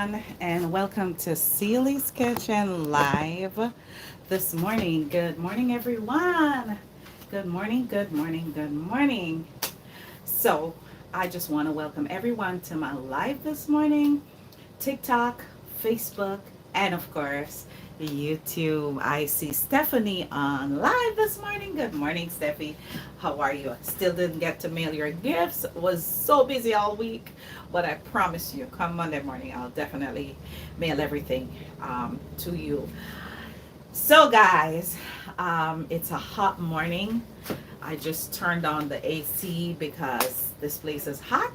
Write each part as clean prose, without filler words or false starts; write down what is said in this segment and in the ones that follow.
everyone, and welcome to Ceelee's Kitchen Live this morning. Good morning, everyone. Good morning, good morning, good morning. So, I just want to welcome everyone to my live this morning. TikTok, Facebook, and of course, YouTube. I see Stephanie on live this morning. Good morning, Steffi. How are you? Still didn't get to mail your gifts. Was so busy all week, but I promise you, come Monday morning, I'll definitely mail everything to you. So, guys, it's a hot morning. I just turned on the AC because this place is hot,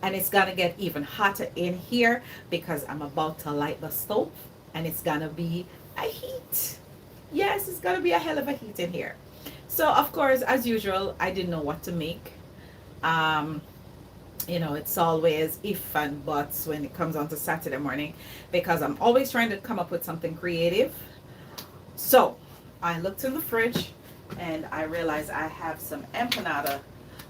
and it's gonna get even hotter in here because I'm about to light the stove, and it's gonna be a heat. Yes, it's gonna be a hell of a heat in here. So, of course, as usual, I didn't know what to make. Um, it's always if and buts when it comes on to Saturday morning because I'm always trying to come up with something creative. So I looked in the fridge and I realized I have some empanada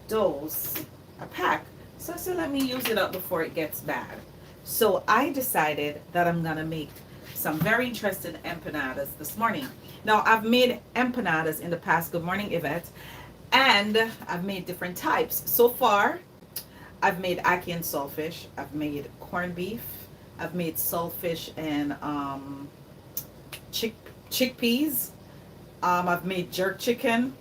doughs, a pack. So I said, let me use it up before it gets bad. So I decided that I'm gonna make some very interesting empanadas this morning. Now I've made empanadas in the past. Good morning, Yvette. And I've made different types. So far, I've made ackee and saltfish. I've made corned beef. I've made saltfish and chickpeas. I've made jerk chicken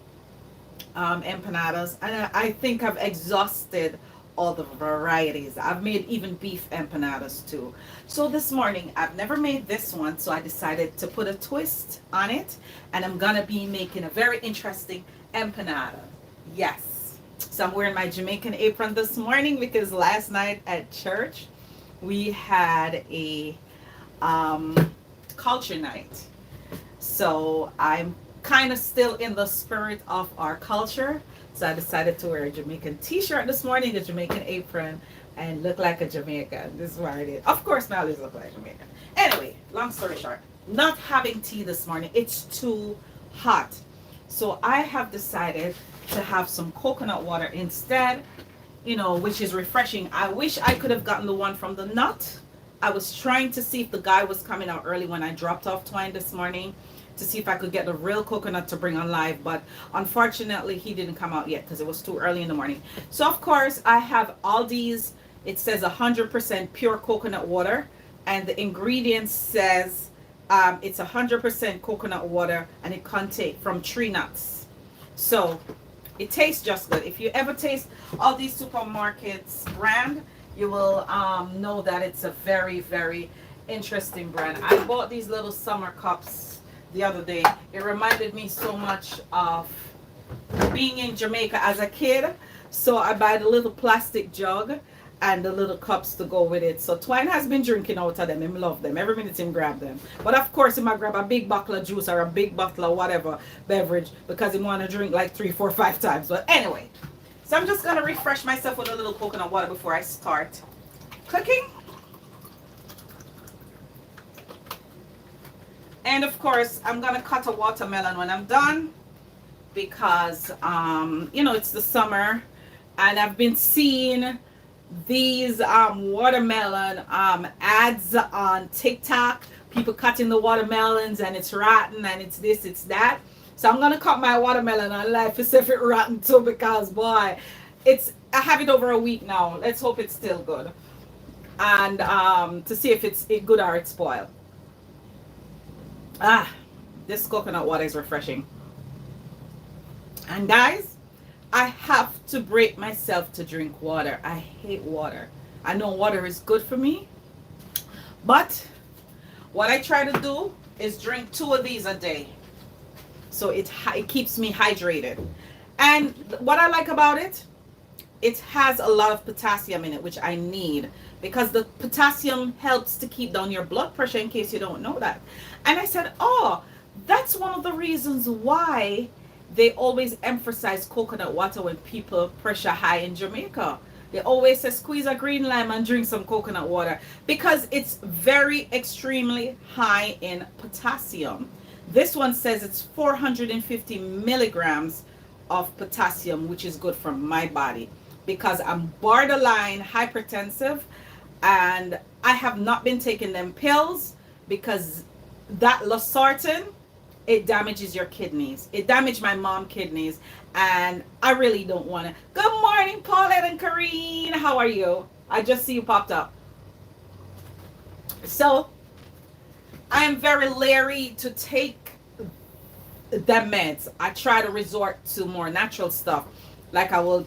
empanadas, and I think I've exhausted all the varieties. I've made even beef empanadas too. So this morning, I've never made this one, so I decided to put a twist on it, and I'm gonna be making a very interesting empanada. Yes. So I'm wearing my Jamaican apron this morning because last night at church we had a culture night. So I'm kind of still in the spirit of our culture. So I decided to wear a Jamaican t-shirt this morning, a Jamaican apron, and look like a Jamaican. This is what I did. Of course, my always look like a Jamaican. Anyway, long story short, not having tea this morning. It's too hot. So I have decided to have some coconut water instead, which is refreshing. I wish I could have gotten the one from the nut. I was trying to see if the guy was coming out early when I dropped off Twine this morning to see if I could get the real coconut to bring on live, but unfortunately he didn't come out yet because it was too early in the morning. So of course I have all these. It says 100% pure coconut water, and the ingredients says it's 100% coconut water, and it contains from tree nuts. So it tastes just good. If you ever taste all these supermarkets brand, you will know that it's a very, very interesting brand. I bought these little summer cups the other day. It reminded me so much of being in Jamaica as a kid. So I buy the little plastic jug and the little cups to go with it. So Twine has been drinking out of them. Him love them. Every minute him grab them. But of course he might grab a big bottle of juice or a big bottle of whatever beverage because he want to drink like 3, 4, 5 times. But anyway, so I'm just going to refresh myself with a little coconut water before I start cooking. And of course, I'm going to cut a watermelon when I'm done because, it's the summer and I've been seeing these watermelon ads on TikTok. People cutting the watermelons and it's rotten and it's this, it's that. So I'm going to cut my watermelon on live to see if it's rotten too because, boy, I have it over a week now. Let's hope it's still good. And to see if it's good or it's spoiled. This coconut water is refreshing. And guys, I have to break myself to drink water. I hate water. I know water is good for me, but what I try to do is drink 2 of these a day. So it keeps me hydrated. And what I like about it, it has a lot of potassium in it, which I need because the potassium helps to keep down your blood pressure, in case you don't know that. And I said, that's one of the reasons why they always emphasize coconut water when people pressure high in Jamaica. They always say squeeze a green lime and drink some coconut water because it's very extremely high in potassium. This one says it's 450 milligrams of potassium, which is good for my body because I'm borderline hypertensive and I have not been taking them pills because that losartan, it damages your kidneys. It damaged my mom kidneys, and I really don't want to. Good morning, Paulette and Karine. How are you? I just see you popped up. So I am very leery to take the meds. I try to resort to more natural stuff. Like I will,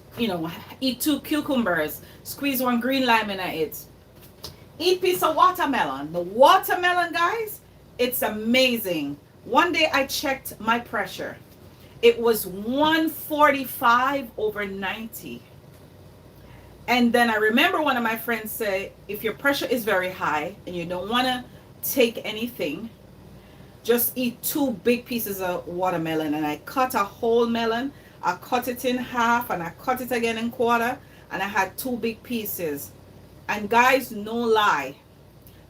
eat 2 cucumbers, squeeze 1 green lime in it. Eat piece of watermelon. The watermelon, guys, it's amazing. One day I checked my pressure. It was 145/90. And then I remember one of my friends say, if your pressure is very high and you don't want to take anything, just eat 2 big pieces of watermelon. And I cut a whole melon. I cut it in half and I cut it again in quarter. And I had 2 big pieces. And guys, no lie,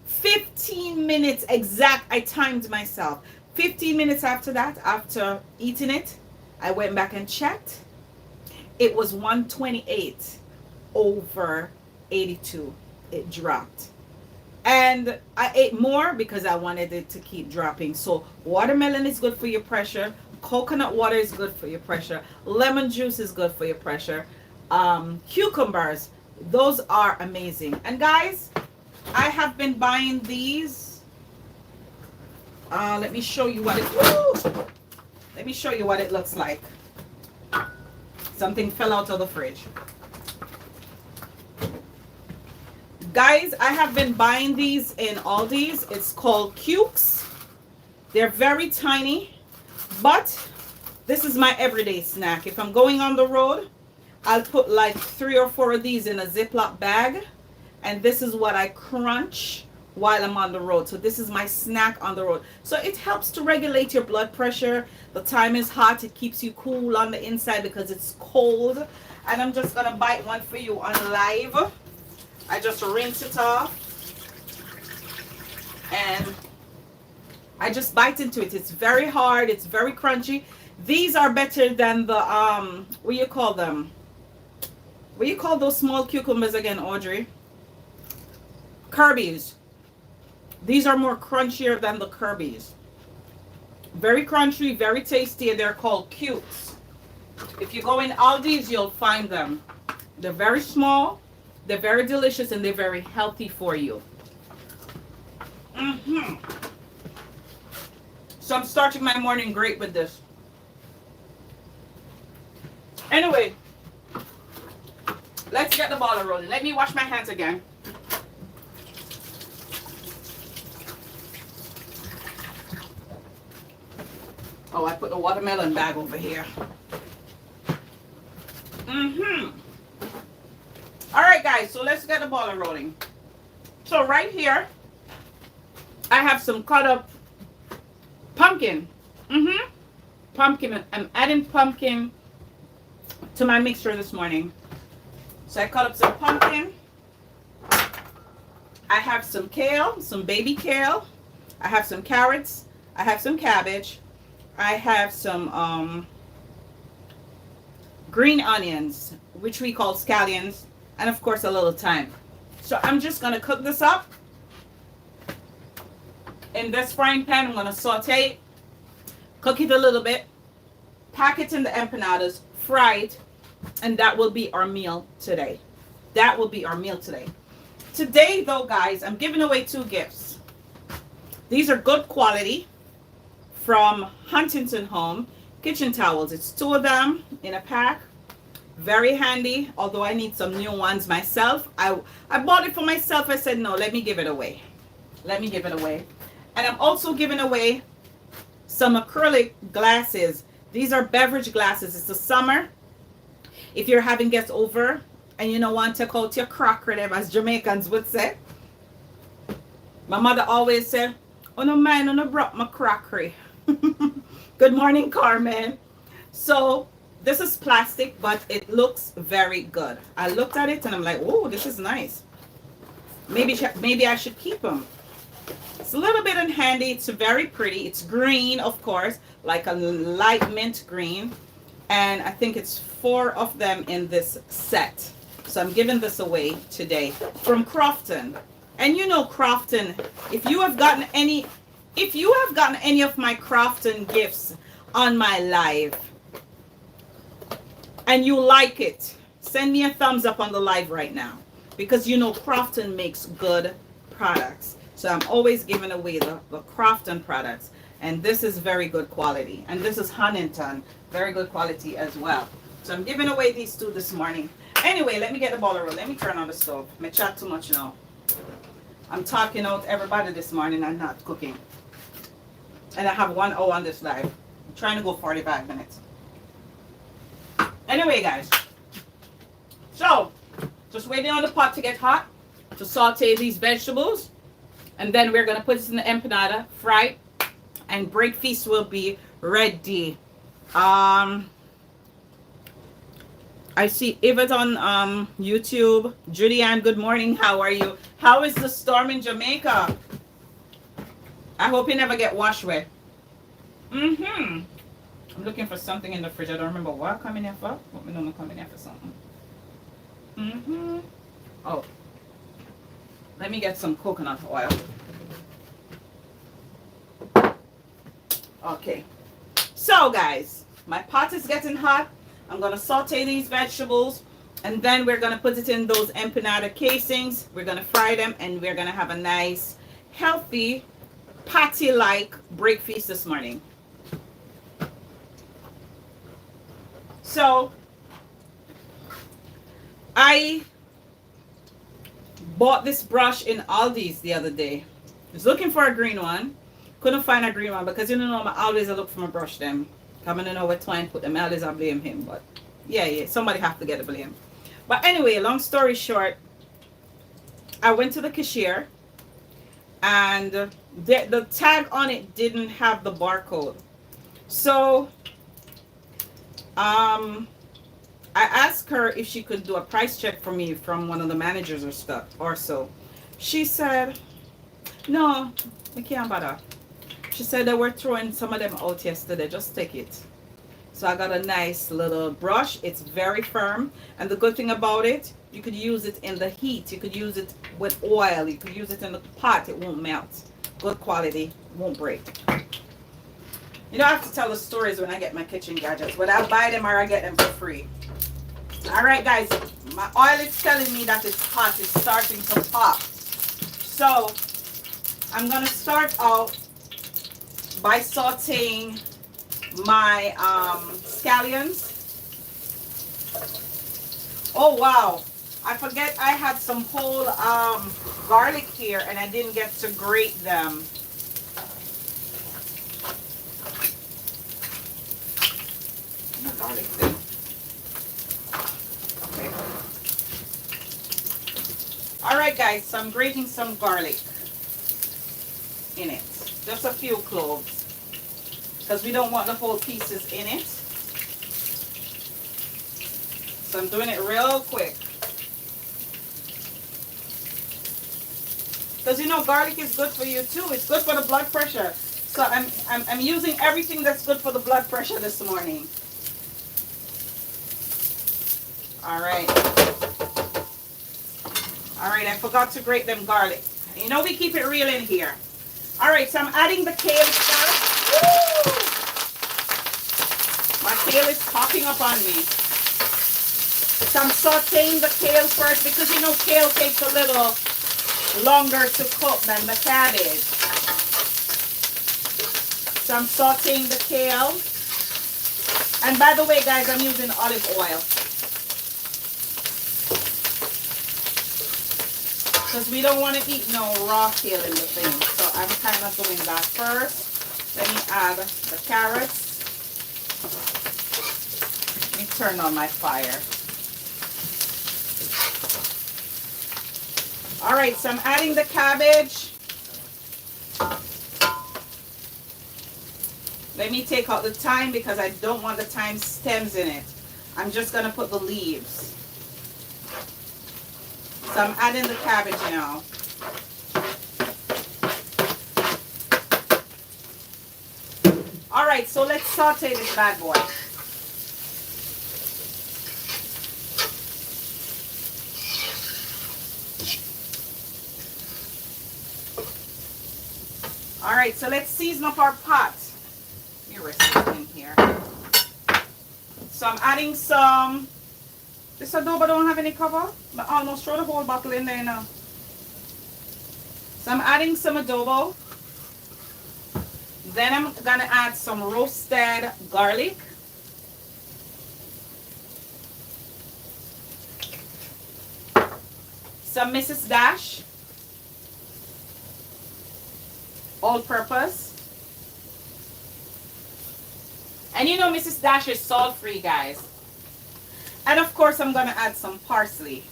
15 minutes exact, I timed myself. 15 minutes after that, after eating it, I went back and checked. It was 128/82. It dropped. And I ate more because I wanted it to keep dropping. So watermelon is good for your pressure. Coconut water is good for your pressure. Lemon juice is good for your pressure. Cucumbers, those are amazing. And guys, I have been buying these. Let me show you what it. Let me show you what it looks like. Something fell out of the fridge. Guys, I have been buying these in Aldi's. It's called Cukes. They're very tiny, but this is my everyday snack. If I'm going on the road, I'll put like 3 or 4 of these in a Ziploc bag, and this is what I crunch while I'm on the road. So this is my snack on the road. So it helps to regulate your blood pressure. The time is hot. It keeps you cool on the inside because it's cold. And I'm just gonna bite one for you on live. I just rinse it off and I just bite into it. It's very hard. It's very crunchy. These are better than the what do you call them? What do you call those small cucumbers again, Audrey? Kirby's. These are more crunchier than the Kirby's. Very crunchy, very tasty, and they're called Cukes. If you go in Aldi's, you'll find them. They're very small, they're very delicious, and they're very healthy for you. So I'm starting my morning great with this. Anyway, let's get the ball rolling. Let me wash my hands again. Oh, I put the watermelon bag over here. All right, guys, so let's get the ball rolling. So right here, I have some cut up pumpkin. Pumpkin. I'm adding pumpkin to my mixture this morning. So I cut up some pumpkin. I have some kale, some baby kale. I have some carrots. I have some cabbage. I have some green onions, which we call scallions, and of course a little thyme. So I'm just going to cook this up. In this frying pan, I'm going to saute it, cook it a little bit, pack it in the empanadas, fry it, and that will be our meal today. That will be our meal today. Today, though, guys, I'm giving away 2 gifts. These are good quality from Huntington Home kitchen towels. It's 2 of them in a pack. Very handy, although I need some new ones myself. I bought it for myself. I said, no, let me give it away. Let me give it away. And I'm also giving away some acrylic glasses. These are beverage glasses. It's the summer. If you're having guests over and you don't want to take out your crockery, as Jamaicans would say. My mother always said, oh no mind, I brought my crockery. Good morning, Carmen. So this is plastic, but it looks very good. I looked at it and I'm like, oh, this is nice. Maybe I should keep them. It's a little bit handy. It's very pretty. It's green, of course, like a light mint green. And I think it's 4 of them in this set. So I'm giving this away today from Crofton. And you know, Crofton, if you have gotten any, if you have gotten any of my Crofton gifts on my live and you like it, send me a thumbs up on the live right now, because you know Crofton makes good products. So I'm always giving away the Crofton products, and this is very good quality, and this is Huntington, very good quality as well. So I'm giving away these two this morning. Anyway, let me get the boiler roll. Let me turn on the stove. I chat too much now. I'm talking out everybody this morning and not cooking. And I have 1 hour on this live. I'm trying to go 45 minutes. Anyway, guys. So, just waiting on the pot to get hot to saute these vegetables. And then we're going to put it in the empanada, fry, and breakfast will be ready. I see Yvette on YouTube. Judy Ann, good morning. How are you? How is the storm in Jamaica? I hope you never get washed wet. I'm looking for something in the fridge. I don't remember what I'm coming here for. Let me know I'm coming here for something. Oh. Let me get some coconut oil. Okay. So, guys, my pot is getting hot. I'm going to saute these vegetables, and then we're going to put it in those empanada casings. We're going to fry them, and we're going to have a nice, healthy, patty-like breakfast this morning. So, I bought this brush in Aldi's the other day. I was looking for a green one. Couldn't find a green one because you know I always look for my brush them. Coming to know what twine put them. I always blame him, but yeah, somebody have to get the blame. But anyway, long story short, I went to the cashier, and the tag on it didn't have the barcode. So I asked her if she could do a price check for me from one of the managers or so. She said, no, I can't bother. She said they were throwing some of them out yesterday. Just take it. So I got a nice little brush. It's very firm. And the good thing about it, you could use it in the heat. You could use it with oil. You could use it in the pot. It won't melt. Good quality. Won't break. You know, I have to tell the stories when I get my kitchen gadgets. Whether I buy them or I get them for free. Alright, guys. My oil is telling me that it's hot. It's starting to pop. So, I'm going to start out by sauteing my scallions. Oh wow, I forget I had some whole garlic here and I didn't get to grate them. Where's the garlic then? Okay. Alright guys, so I'm grating some garlic in it. Just a few cloves, because we don't want the whole pieces in it. So I'm doing it real quick. Because you know garlic is good for you too. It's good for the blood pressure. So I'm using everything that's good for the blood pressure this morning. Alright. Alright, I forgot to grate them garlic. You know we keep it real in here. Alright, so I'm adding the kale first. Woo! My kale is popping up on me. So I'm sauteing the kale first because you know kale takes a little longer to cook than the cabbage. So I'm sauteing the kale. And by the way, guys, I'm using olive oil. Because we don't want to eat no raw kale in the thing. So I'm kind of doing that first. Let me add the carrots. Let me turn on my fire. Alright, so I'm adding the cabbage. Let me take out the thyme because I don't want the thyme stems in it. I'm just going to put the leaves. So I'm adding the cabbage now. Alright, so let's saute this bad boy. All right, so let's season up our pot. Let me rest it in here. So I'm adding some. This adobo don't have any cover, but I almost throw the whole bottle in there now. So I'm adding some adobo. Then I'm gonna add some roasted garlic. Some Mrs. Dash. All-purpose. And you know Mrs. Dash is salt-free, guys. And of course I'm gonna add some parsley.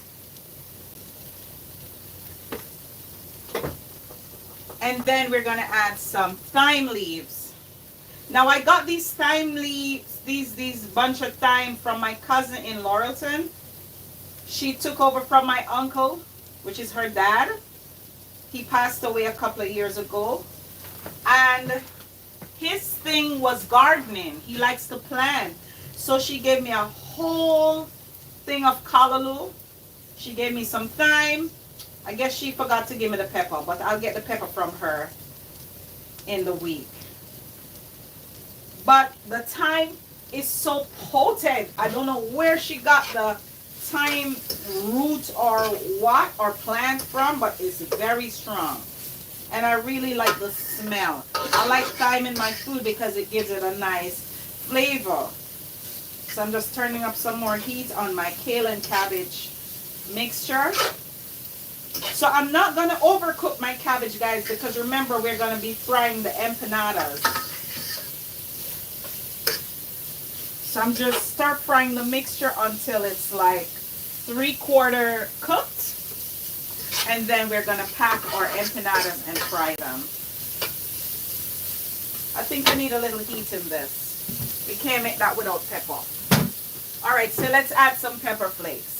And then we're gonna add some thyme leaves. Now I got these thyme leaves, these bunch of thyme from my cousin in Laurelton. She took over from my uncle, which is her dad. He passed away a couple of years ago. And his thing was gardening. He likes to plant. So she gave me a whole thing of callaloo. She gave me some thyme. I guess she forgot to give me the pepper, but I'll get the pepper from her in the week. But the thyme is so potent. I don't know where she got the thyme root or what or plant from, but it's very strong. And I really like the smell. I like thyme in my food because it gives it a nice flavor. So I'm just turning up some more heat on my kale and cabbage mixture. So I'm not going to overcook my cabbage, guys, because remember we're going to be frying the empanadas. So I'm just start frying the mixture until it's like 3/4 cooked. And then we're going to pack our empanadas and fry them. I think we need a little heat in this. We can't make that without pepper. All right, so let's add some pepper flakes.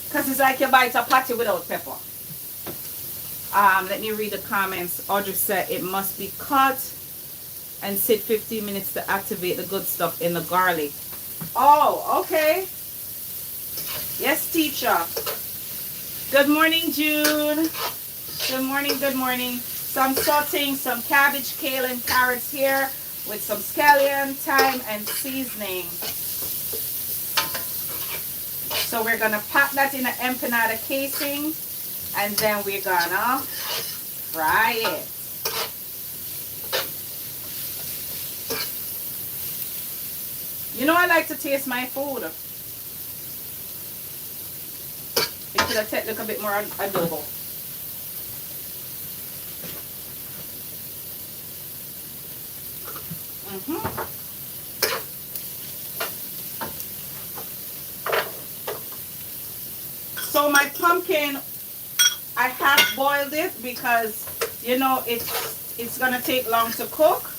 Because it's like you bite a patty without pepper. Let me read the comments. Audrey said it must be cut and sit 15 minutes to activate the good stuff in the garlic. Oh, okay. Yes, teacher. Good morning, June. Good morning, good morning. So I'm sauteing some cabbage, kale, and carrots here with some scallion, thyme, and seasoning. So we're going to pack that in an empanada casing, and then we're going to fry it. You know I like to taste my food. It could have taken a little bit more adobo. So my pumpkin, I half boiled it because you know it's gonna take long to cook.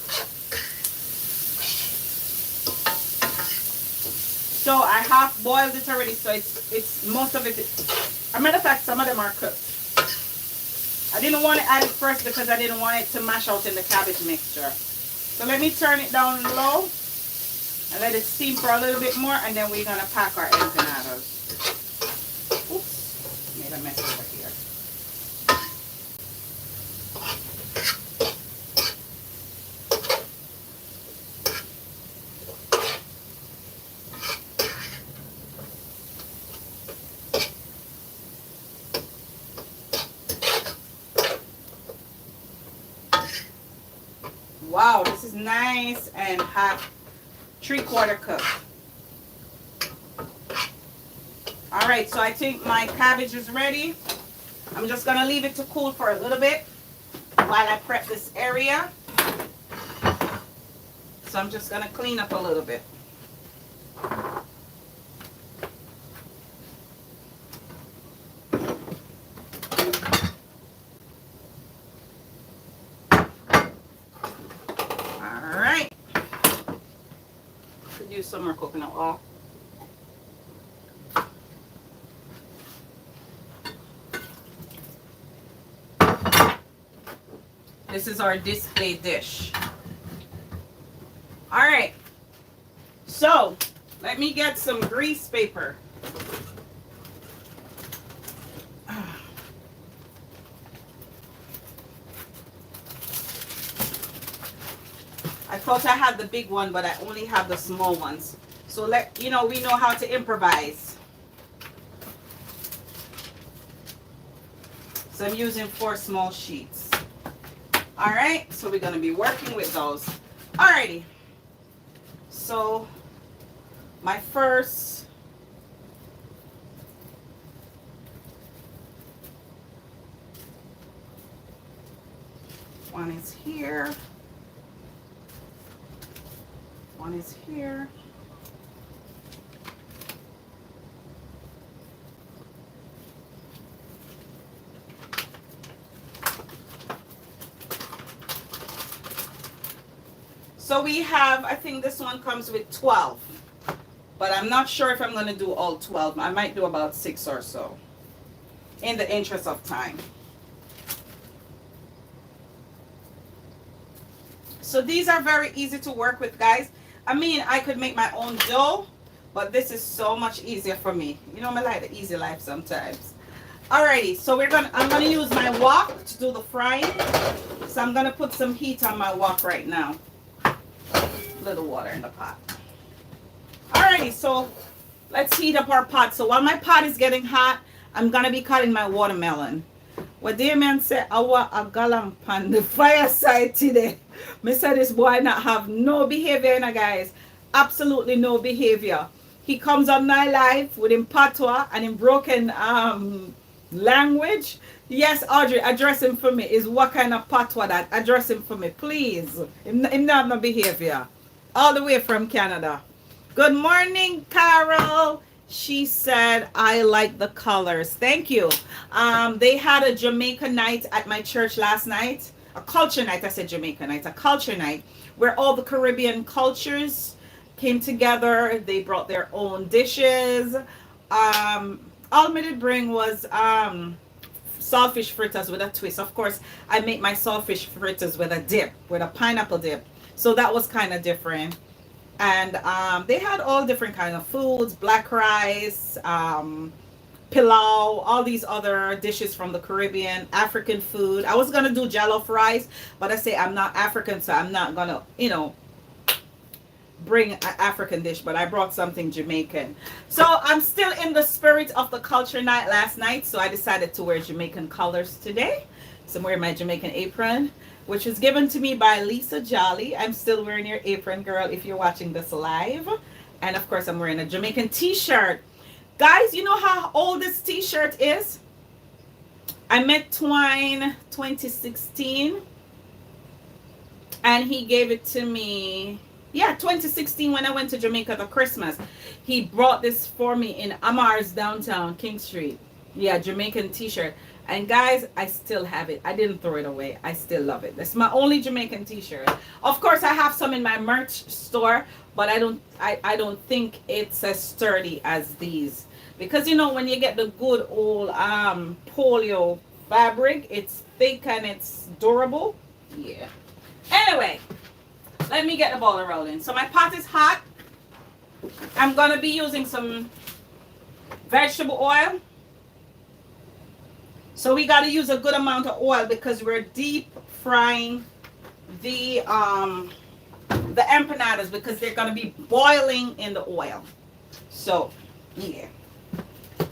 So I half boiled it already, so it's most of it. As a matter of fact, some of them are cooked. I didn't want to add it first because I didn't want it to mash out in the cabbage mixture. So let me turn it down low and let it steam for a little bit more, and then we're gonna pack our empanadas. Oops, made a mess over here. Wow, this is nice and hot, 3/4 cooked. All right, so I think my cabbage is ready. I'm just gonna leave it to cool for a little bit while I prep this area. So I'm just gonna clean up a little bit. Use some more coconut oil. This is our display dish. All right, so let me get some grease paper. thought I had the big one, but I only have the small ones. So we know how to improvise. So I'm using 4 small sheets. All right, so we're gonna be working with those. Alrighty. So my first one is here. One is here. So we have, I think this one comes with 12. But I'm not sure if I'm going to do all 12. I might do about 6 or so, in the interest of time. So these are very easy to work with, guys. I mean, I could make my own dough, but this is so much easier for me. You know, I like the easy life sometimes. Alrighty, so I'm gonna use my wok to do the frying. So I'm gonna put some heat on my wok right now. Little water in the pot. Alrighty, so let's heat up our pot. So while my pot is getting hot, I'm gonna be cutting my watermelon. What the man said, I want a gallon on the fireside today. Me said this boy not have no behavior, guys. Absolutely no behavior. He comes on my life with him patois and in broken language. Yes, Audrey, address him for me. Is what kind of patois that? Address him for me, please. Him not no behavior. All the way from Canada. Good morning, Carol. She said, I like the colors. Thank you. They had a Jamaica night at my church last night. A culture night. I said Jamaica night. A culture night where all the Caribbean cultures came together. They brought their own dishes. All me did bring was saltfish fritters with a twist. Of course, I make my saltfish fritters with a dip, with a pineapple dip. So that was kind of different. And they had all different kinds of foods, black rice, pilau, all these other dishes from the Caribbean, African food. I was going to do jollof rice, but I say I'm not African, so I'm not going to, bring an African dish, but I brought something Jamaican. So I'm still in the spirit of the culture night last night, so I decided to wear Jamaican colors today. So I'm wearing my Jamaican apron, which was given to me by Lisa Jolly. I'm still wearing your apron, girl, if you're watching this live. And of course, I'm wearing a Jamaican t-shirt. Guys, you know how old this t-shirt is? I met Twine 2016. And he gave it to me, 2016 when I went to Jamaica for Christmas. He brought this for me in Amar's downtown, King Street. Yeah, Jamaican t-shirt. And guys, I still have it. I didn't throw it away. I still love it. That's my only Jamaican t-shirt. Of course, I have some in my merch store, but I don't think it's as sturdy as these. Because when you get the good old polio fabric, it's thick and it's durable. Yeah. Anyway, let me get the ball rolling. So my pot is hot. I'm going to be using some vegetable oil. So we got to use a good amount of oil because we're deep frying the empanadas because they're going to be boiling in the oil. So, yeah.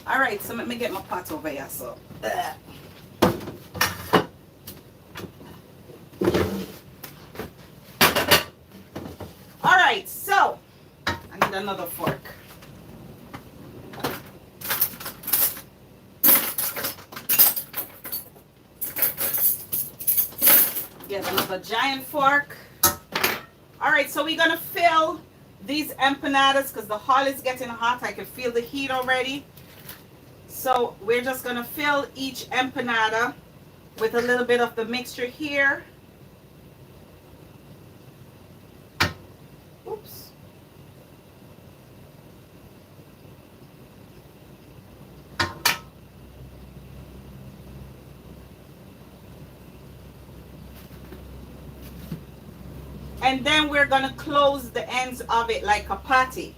All right, so let me get my pot over here. So, all right, so I need another fork. Get another giant fork. All right, so we're gonna fill these empanadas because the hull is getting hot. I can feel the heat already. So we're just gonna fill each empanada with a little bit of the mixture here. Oops. And then we're going to close the ends of it like a patty.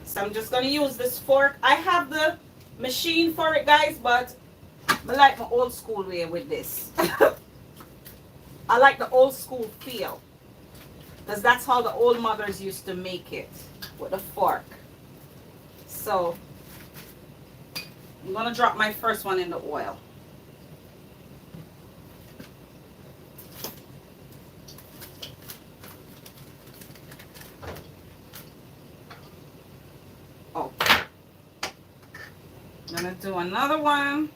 So I'm just going to use this fork. I have the machine for it, guys, but I like my old school way with this. I like the old school feel. because that's how the old mothers used to make it, with a fork. So I'm going to drop my first one in the oil. Oh, I'm going to do another one.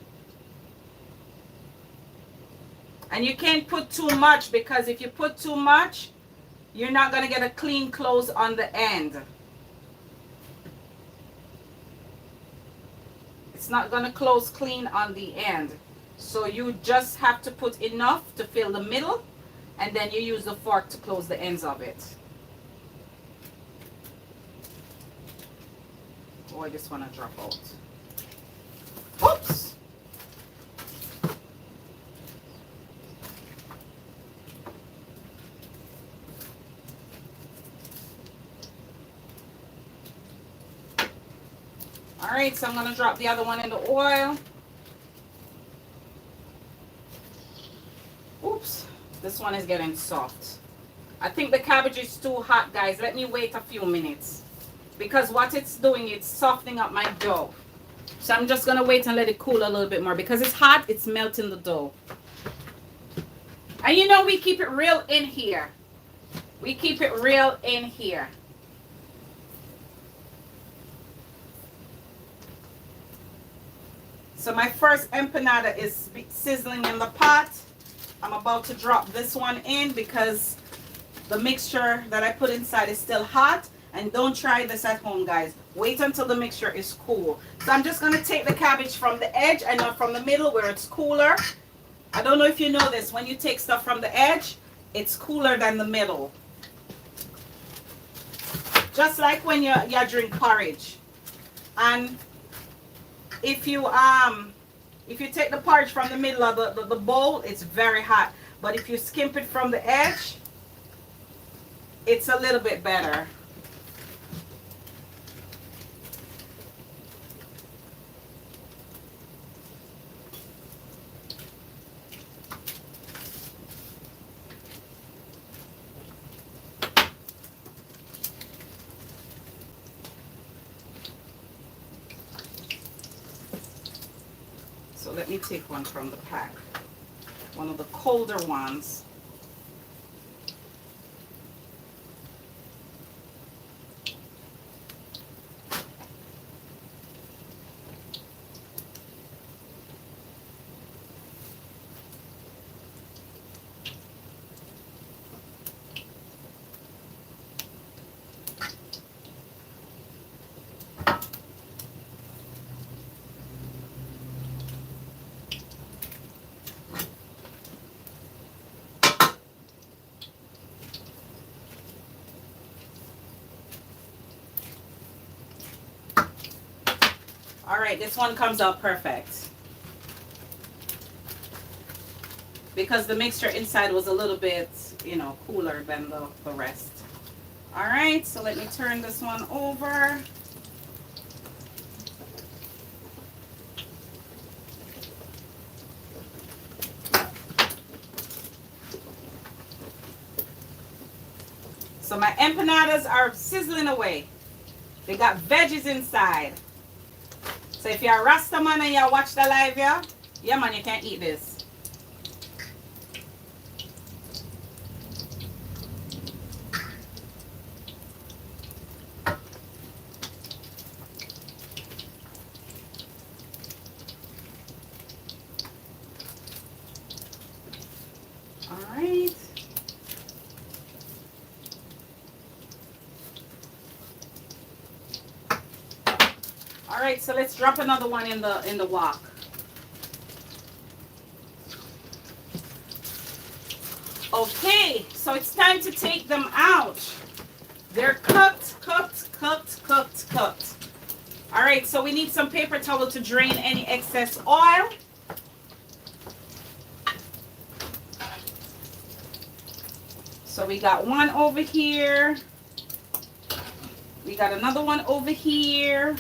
And you can't put too much, because if you put too much, you're not going to get a clean close on the end. It's not going to close clean on the end. So you just have to put enough to fill the middle, and then you use the fork to close the ends of it. Oh, I just want to drop out. Oops! Alright, so I'm going to drop the other one in the oil. Oops, this one is getting soft. I think the cabbage is too hot, guys. Let me wait a few minutes. Because what it's doing, it's softening up my dough. So I'm just going to wait and let it cool a little bit more. Because it's hot, it's melting the dough. And you know, we keep it real in here. We keep it real in here. So my first empanada is sizzling in the pot. I'm about to drop this one in because the mixture that I put inside is still hot. And don't try this at home, guys. Wait until the mixture is cool. So I'm just going to take the cabbage from the edge and not from the middle where it's cooler. I don't know if you know this. When you take stuff from the edge, it's cooler than the middle. Just like when you drink porridge. And if you take the porridge from the middle of the bowl, it's very hot. But if you skimp it from the edge, it's a little bit better. So let me take one from the pack, one of the colder ones. All right, this one comes out perfect because the mixture inside was a little bit, you know, cooler than the rest. All right, so let me turn this one over. So my empanadas are sizzling away. They got veggies inside. So if you're a Rasta man and you watch the live, yeah man, you can eat this. All right. All right, so let's drop another one in the wok. Okay, so it's time to take them out. They're cooked. All right, so we need some paper towel to drain any excess oil. So we got one over here. We got another one over here.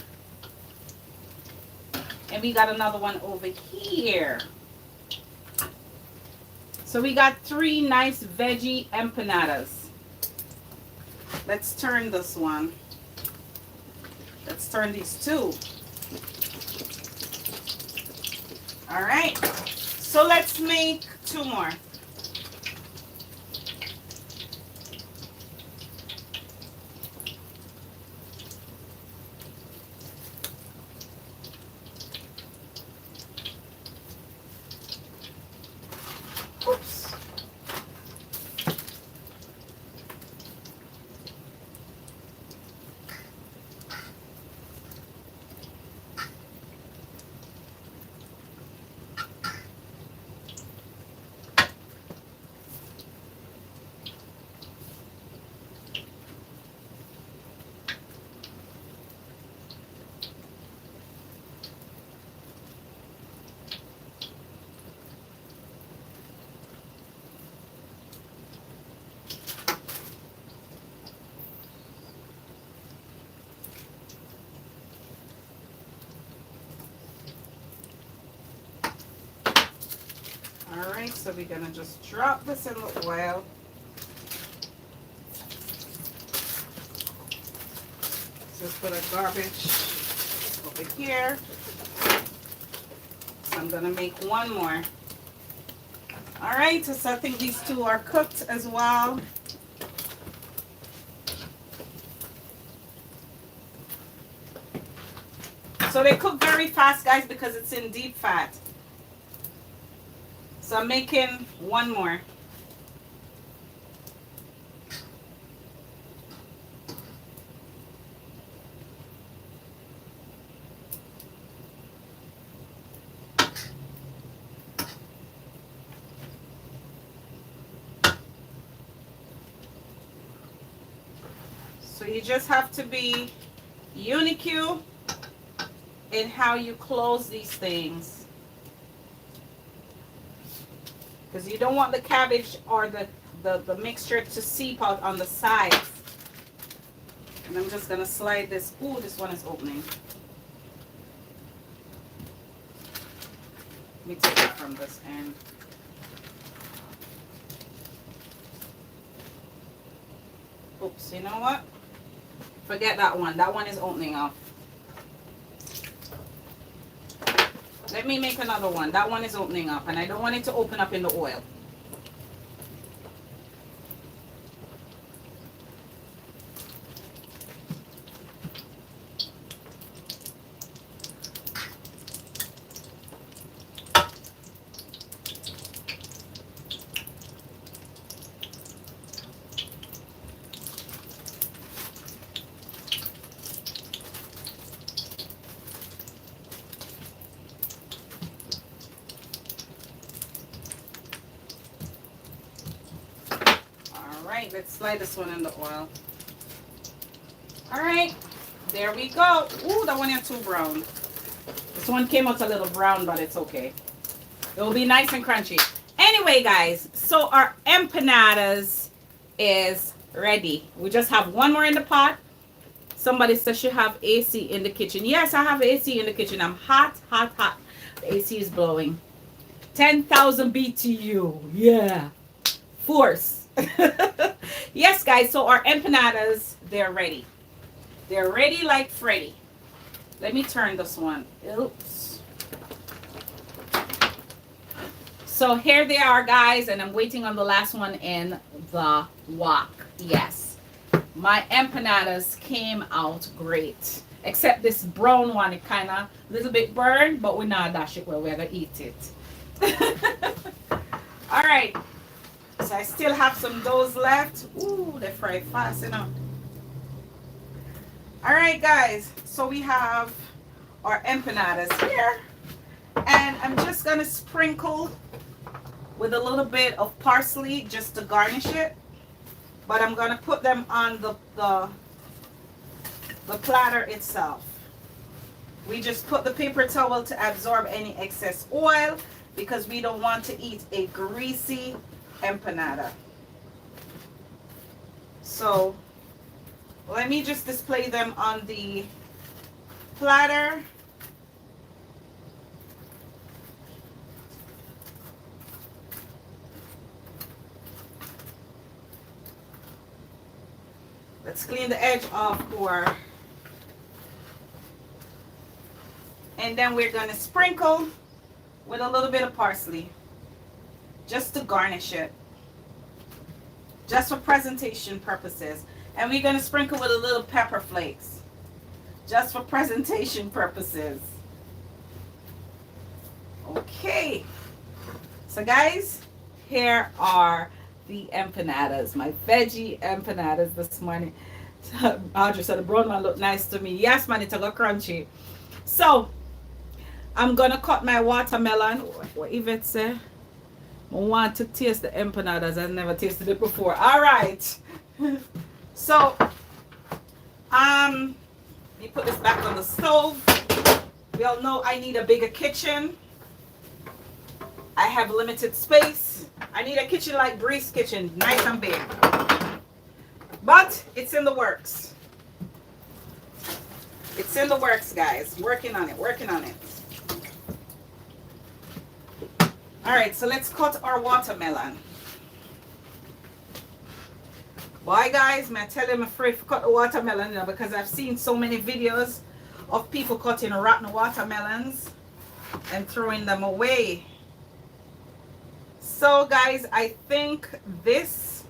And we got another one over here. So we got 3 nice veggie empanadas. let's turn this one. Let's turn these two. All right. So let's make two more. Oops. All right, so we're gonna just drop this in the oil. Just put a garbage over here. So I'm gonna make one more. All right, so I think these two are cooked as well. So they cook very fast, guys, because it's in deep fat. So I'm making one more. So you just have to be unique in how you close these things. Because you don't want the cabbage or the mixture to seep out on the sides. And I'm just going to slide this. Ooh, this one is opening. Let me take it from this end. Oops, you know what? Forget that one. That one is opening up. Let me make another one. That one is opening up, and I don't want it to open up in the oil. Alright, let's slide this one in the oil. Alright, there we go. Ooh, that one is too brown. This one came out a little brown, but it's okay. It will be nice and crunchy. Anyway, guys, so our empanadas is ready. We just have one more in the pot. Somebody says you have AC in the kitchen. Yes, I have AC in the kitchen. I'm hot, hot, hot. The AC is blowing. 10,000 BTU. Yeah. Force. Yes, guys, so our empanadas, they're ready. They're ready like Freddy. Let me turn this one. Oops. So here they are, guys, and I'm waiting on the last one in the wok. Yes, my empanadas came out great, except this brown one. It kind of a little bit burned, but we're not dash it where we're gonna eat it. All right, so I still have some doughs left. Ooh, they fry fast, you know. All right, guys, so we have our empanadas here, and I'm just gonna sprinkle with a little bit of parsley just to garnish it, but I'm gonna put them on the platter itself. We just put the paper towel to absorb any excess oil because we don't want to eat a greasy empanada. So let me just display them on the platter. Let's clean the edge off our, and then we're gonna sprinkle with a little bit of parsley, just to garnish it, just for presentation purposes. And we're gonna sprinkle with a little pepper flakes, just for presentation purposes. Okay, so guys, here are the empanadas, my veggie empanadas this morning. Audrey said the brown one look nice to me. Yes, man, it's a little crunchy. So I'm gonna cut my watermelon. What Yvette say? I want to taste the empanadas. I've never tasted it before. All right. So let me put this back on the stove. We all know I need a bigger kitchen. I have limited space. I need a kitchen like Bree's kitchen, nice and big. But it's in the works. It's in the works, guys. Working on it, working on it. All right, so let's cut our watermelon. Boy, guys, I tell you I'm afraid to cut the watermelon, you know, because I've seen so many videos of people cutting rotten watermelons and throwing them away. So guys, I think this,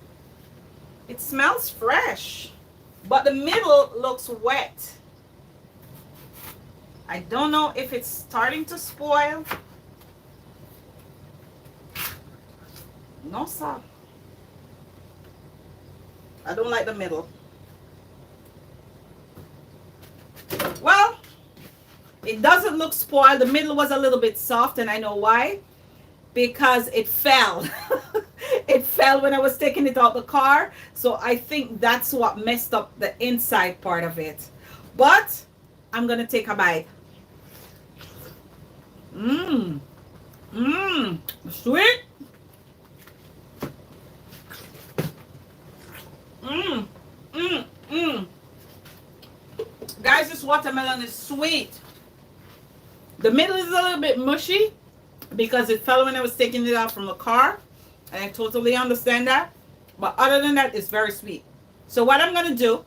it smells fresh, but the middle looks wet. I don't know if it's starting to spoil. No, sir. I don't like the middle. Well, it doesn't look spoiled. The middle was a little bit soft, and I know why. Because it fell. It fell when I was taking it out the car. So I think that's what messed up the inside part of it. But I'm going to take a bite. Sweet. Guys, this watermelon is sweet. The middle is a little bit mushy because it fell when I was taking it out from the car. And I totally understand that. But other than that, it's very sweet. So what I'm going to do,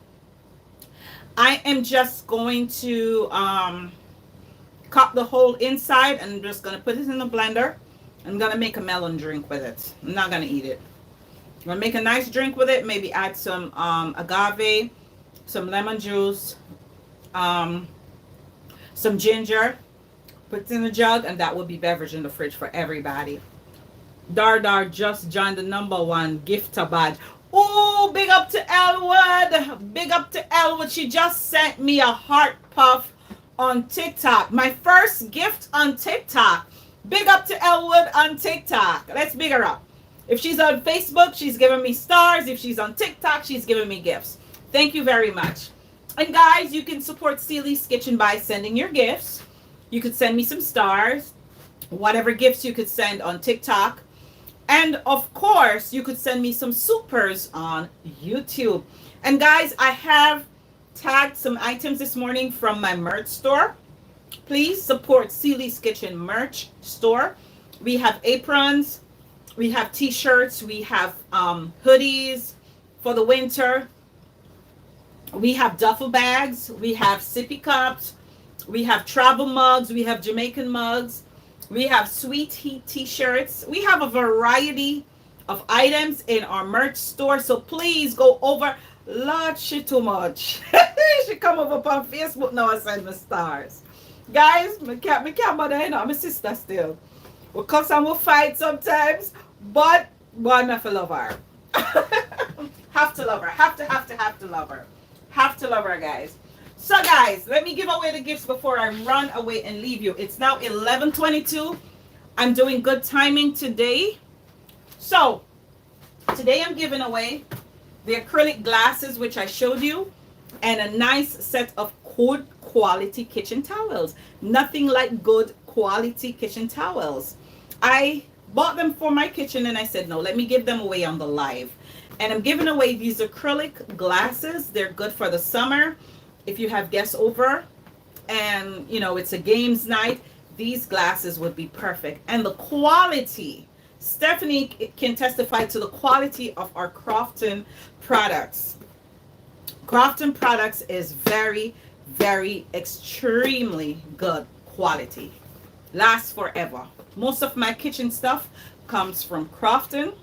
I am just going to cut the whole inside, and I'm just going to put it in the blender. I'm going to make a melon drink with it. I'm not going to eat it. I'm going to make a nice drink with it. Maybe add some agave, some lemon juice, some ginger. Put it in a jug, and that will be beverage in the fridge for everybody. Dar just joined the #1 gift badge. Oh, big up to Elwood. Big up to Elwood. She just sent me a heart puff on TikTok. My first gift on TikTok. Big up to Elwood on TikTok. Let's big her up. If she's on Facebook, she's giving me stars. If she's on TikTok, she's giving me gifts. Thank you very much. And guys, you can support Ceelee's Kitchen by sending your gifts. You could send me some stars, whatever gifts you could send on TikTok. And of course, you could send me some supers on YouTube. And guys, I have tagged some items this morning from my merch store. Please support Ceelee's Kitchen merch store. We have aprons, we have t-shirts, we have hoodies for the winter. We have duffel bags, we have sippy cups, we have travel mugs, we have Jamaican mugs, we have sweet heat t-shirts. We have a variety of items in our merch store. So please go over. Lord, she too much. She come over on Facebook now and send me stars. Guys, me can't bother, you know, my sister still. We cuss and we fight sometimes, but one have to love her. Have to love her. Have to love her. Have to love her, guys. So guys, let me give away the gifts before I run away and leave you. It's now 11:22. I'm doing good timing today. So today I'm giving away the acrylic glasses, which I showed you, and a nice set of good quality kitchen towels. Nothing like good quality kitchen towels. I bought them for my kitchen, and I said, no, let me give them away on the live. And I'm giving away these acrylic glasses. They're good for the summer. If you have guests over and, you know, it's a games night, these glasses would be perfect. And the quality, Stephanie can testify to the quality of our Crofton products. Crofton products is very, very extremely good quality. Lasts forever. Most of my kitchen stuff comes from Crofton,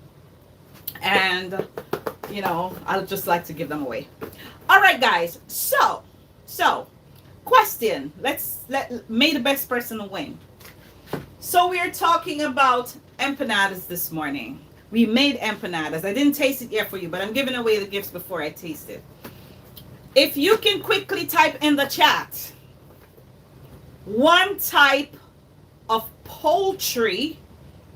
and I'll just like to give them away. All right, guys. So question. Let may the best person win. So we are talking about empanadas this morning. We made empanadas. I didn't taste it yet for you, but I'm giving away the gifts before I taste it. If you can quickly type in the chat one type of poultry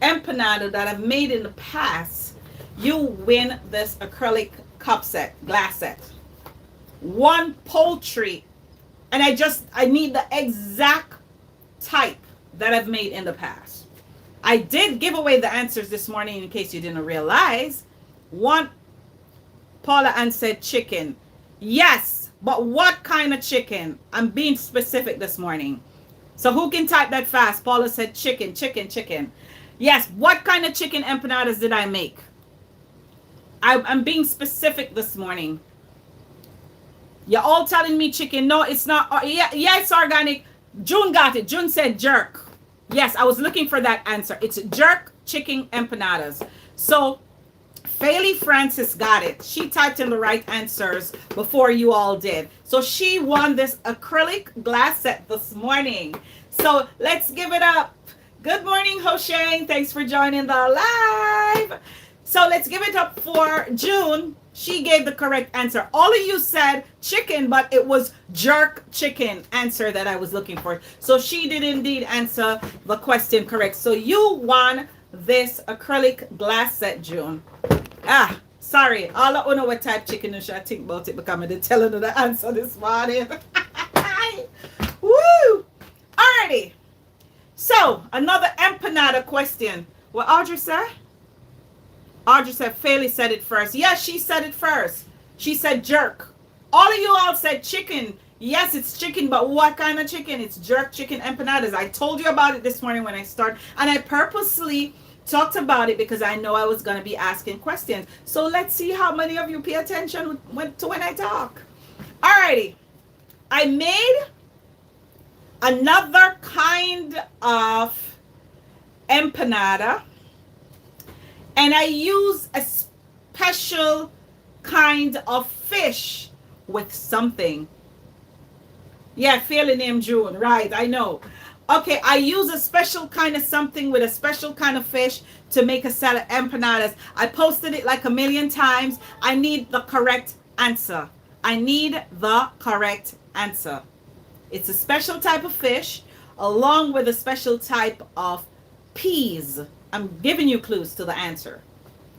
empanada that I've made in the past, you win this acrylic cup set, glass set. One poultry, and I need the exact type that I've made in the past. I did give away the answers this morning in case you didn't realize. One, Paula Ann said chicken. Yes, but what kind of chicken? I'm being specific this morning. So who can type that fast? Paula said chicken, chicken, chicken. Yes, what kind of chicken empanadas did I make? I'm being specific this morning. You're all telling me chicken. No, it's not. Yeah, it's organic. June got it. June said jerk. Yes, I was looking for that answer. It's jerk chicken empanadas. So Ceelee Francis got it. She typed in the right answers before you all did. So she won this acrylic glass set this morning. So let's give it up. Good morning, Hoshane. Thanks for joining the live. So let's give it up for June. She gave the correct answer. All of you said chicken, but it was jerk chicken answer that I was looking for. So she did indeed answer the question correct. So you won this acrylic glass set, June. Sorry. All I know what type chicken you should think about it because I did tell her the answer this morning. Woo! Alrighty. So another empanada question. What Audrey said? Audrey said Ceelee said it first. Yes, she said it first. She said jerk. All of you all said chicken. Yes, it's chicken, but what kind of chicken? It's jerk chicken empanadas. I told you about it this morning when I started, and I purposely talked about it because I know I was going to be asking questions. So let's see how many of you pay attention to when I talk. Alrighty. I made another kind of empanada, and I use a special kind of fish with something. Yeah, failing name June. Right, I know. Okay, I use a special kind of something with a special kind of fish to make a set of empanadas. I posted it like a million times. I need the correct answer. I need the correct answer. It's a special type of fish along with a special type of peas. I'm giving you clues to the answer.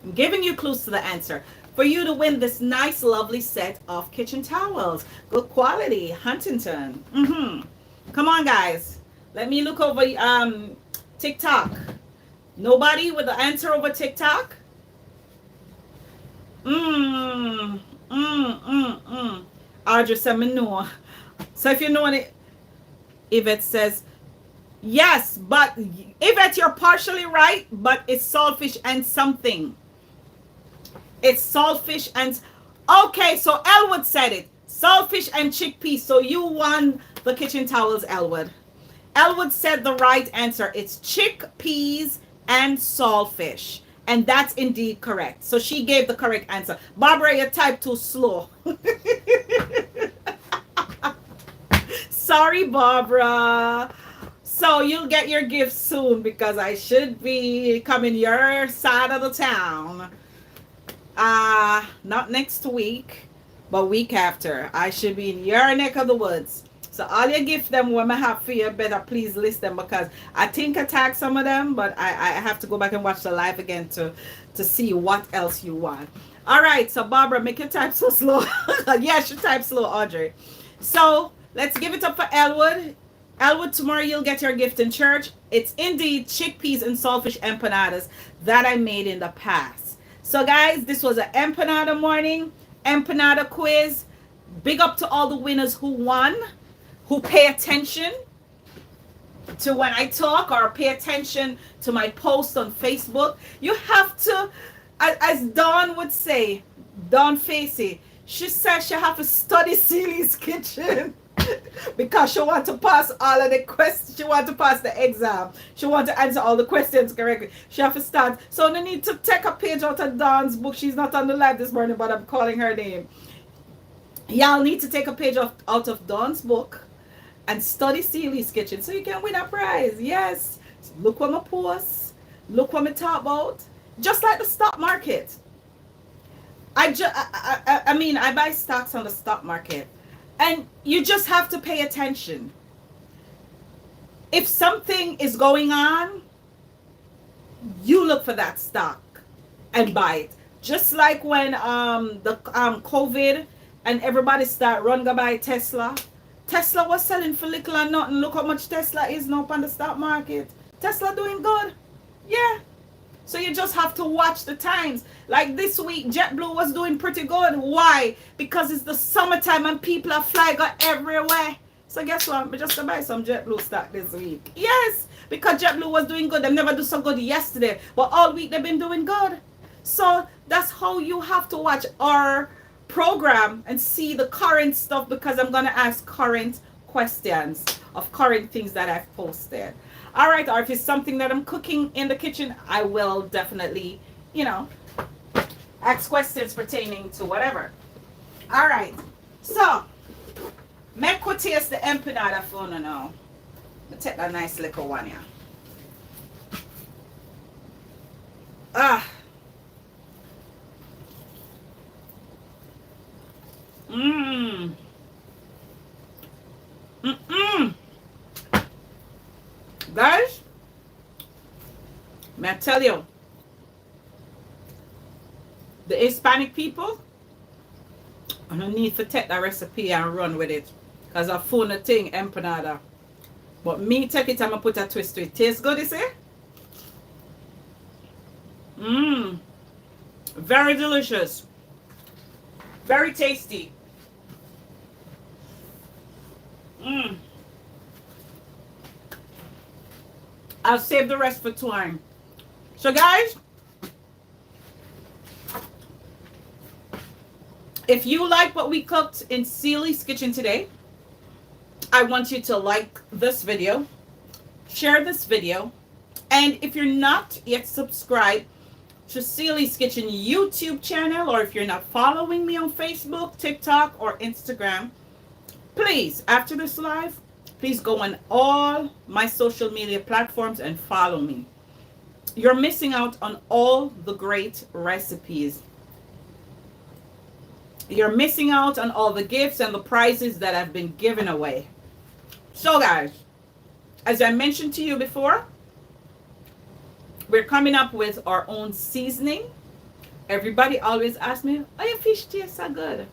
I'm giving you clues to the answer for you to win this nice, lovely set of kitchen towels. Good quality, Huntington. Come on, guys. Let me look over TikTok. Nobody with the answer over TikTok? Audrey said, no. So if you know it, Yvette says, yes, but Yvette, you're partially right, but it's saltfish and something. It's saltfish and... Okay, so Elwood said it. Saltfish and chickpeas. So you won the kitchen towels, Elwood. Elwood said the right answer. It's chickpeas and saltfish. And that's indeed correct. So she gave the correct answer. Barbara, you typed too slow. Sorry, Barbara. So you'll get your gift soon because I should be coming your side of the town. Not next week, but week after. I should be in your neck of the woods. So all your gift them when I have for you, better please list them because I think I tagged some of them, but I have to go back and watch the live again to see what else you want. All right, so Barbara, make your type so slow. Yeah, she type slow, Audrey. So let's give it up for Elwood. Elwood, tomorrow you'll get your gift in church. It's indeed chickpeas and saltfish empanadas that I made in the past. So guys, this was an empanada morning, empanada quiz. Big up to all the winners who won, who pay attention to when I talk or pay attention to my post on Facebook. You have to, as Dawn would say, Dawn Facey, She said she have to study Ceelee's kitchen because she want to pass all of the questions. She want to pass the exam. She want to answer all the questions correctly. She have to start. So they need to take a page out of Dawn's book. She's not on the live this morning, but I'm calling her name. Y'all need to take a page out of Dawn's book and study Ceelee's kitchen so you can win a prize. Yes. Look what my post. Look what me talk about. Just like the stock market. I mean, I buy stocks on the stock market. And you just have to pay attention. If something is going on, you look for that stock and buy it. Just like when the COVID and everybody start run go buy Tesla. Tesla was selling for little and nothing. Look how much Tesla is now on the stock market. Tesla doing good. Yeah. So you just have to watch the times. Like this week, JetBlue was doing pretty good. Why? Because it's the summertime and people are flying everywhere. So guess what? I'm just going to buy some JetBlue stock this week. Yes, because JetBlue was doing good. They never do so good yesterday. But all week they've been doing good. So that's how you have to watch our program and see the current stuff, because I'm going to ask current questions of current things that I've posted. All right, or if it's something that I'm cooking in the kitchen, I will definitely, ask questions pertaining to whatever. All right, so make we taste the empanada for now. I'll take that nice little one here. Mmm. Mm-mm. Guys, may I tell you, the Hispanic people, I don't need to take that recipe and run with it, because I found a thing, empanada. But me take it and I put a twist to it. Tastes good, you see? Mmm. Very delicious. Very tasty. Mmm. I'll save the rest for tomorrow. So guys, if you like what we cooked in Ceelee's kitchen today, I want you to like this video, share this video, and if you're not yet subscribed to Ceelee's Kitchen YouTube channel, or if you're not following me on Facebook, TikTok, or Instagram, please, after this live, please go on all my social media platforms and follow me. You're missing out on all the great recipes. You're missing out on all the gifts and the prizes that have been given away. So guys, as I mentioned to you before, we're coming up with our own seasoning. Everybody always asks me, oh, your fish tastes so good.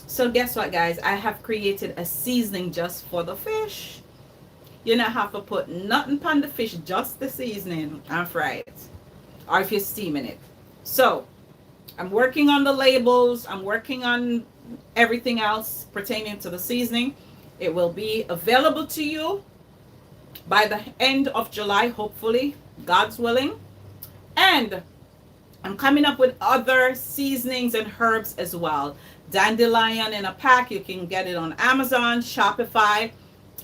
So guess what, guys? I have created a seasoning just for the fish. You don't have to put nothing on the fish, just the seasoning, and fry it. Or if you're steaming it. So I'm working on the labels. I'm working on everything else pertaining to the seasoning. It will be available to you by the end of July, hopefully, God's willing. And I'm coming up with other seasonings and herbs as well. Dandelion in a pack. You can get it on Amazon, Shopify,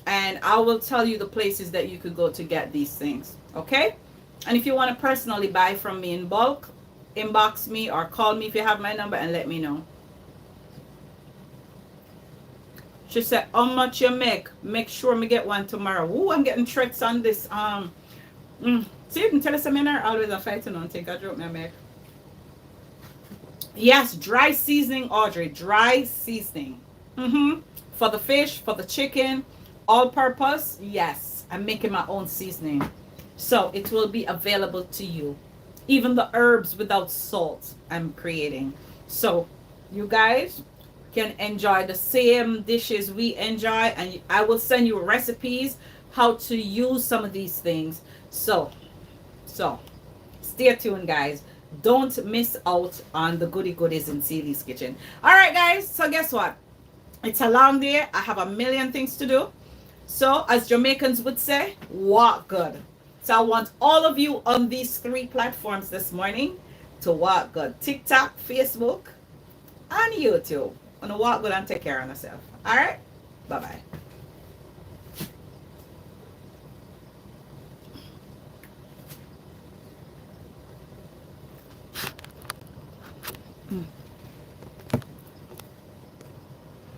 and I will tell you the places that you could go to get these things. Okay? And if you want to personally buy from me in bulk, inbox me or call me if you have my number and let me know. She said, how much you make? Make sure me get one tomorrow. Ooh, I'm getting tricks on this. See, you can tell us a minute. Always a fighting on think I drop my make. Yes, dry seasoning, Audrey. Dry seasoning. For the fish, for the chicken, all purpose. Yes, I'm making my own seasoning. So it will be available to you. Even the herbs without salt I'm creating. So you guys can enjoy the same dishes we enjoy. And I will send you recipes how to use some of these things. So stay tuned, guys. Don't miss out on the goodies in Ceelee's Kitchen. All right, guys. So guess what? It's a long day. I have a million things to do. So as Jamaicans would say, walk good. So I want all of you on these 3 platforms this morning to walk good. TikTok, Facebook, on YouTube. Wanna walk good and take care of yourself. All right. Bye bye.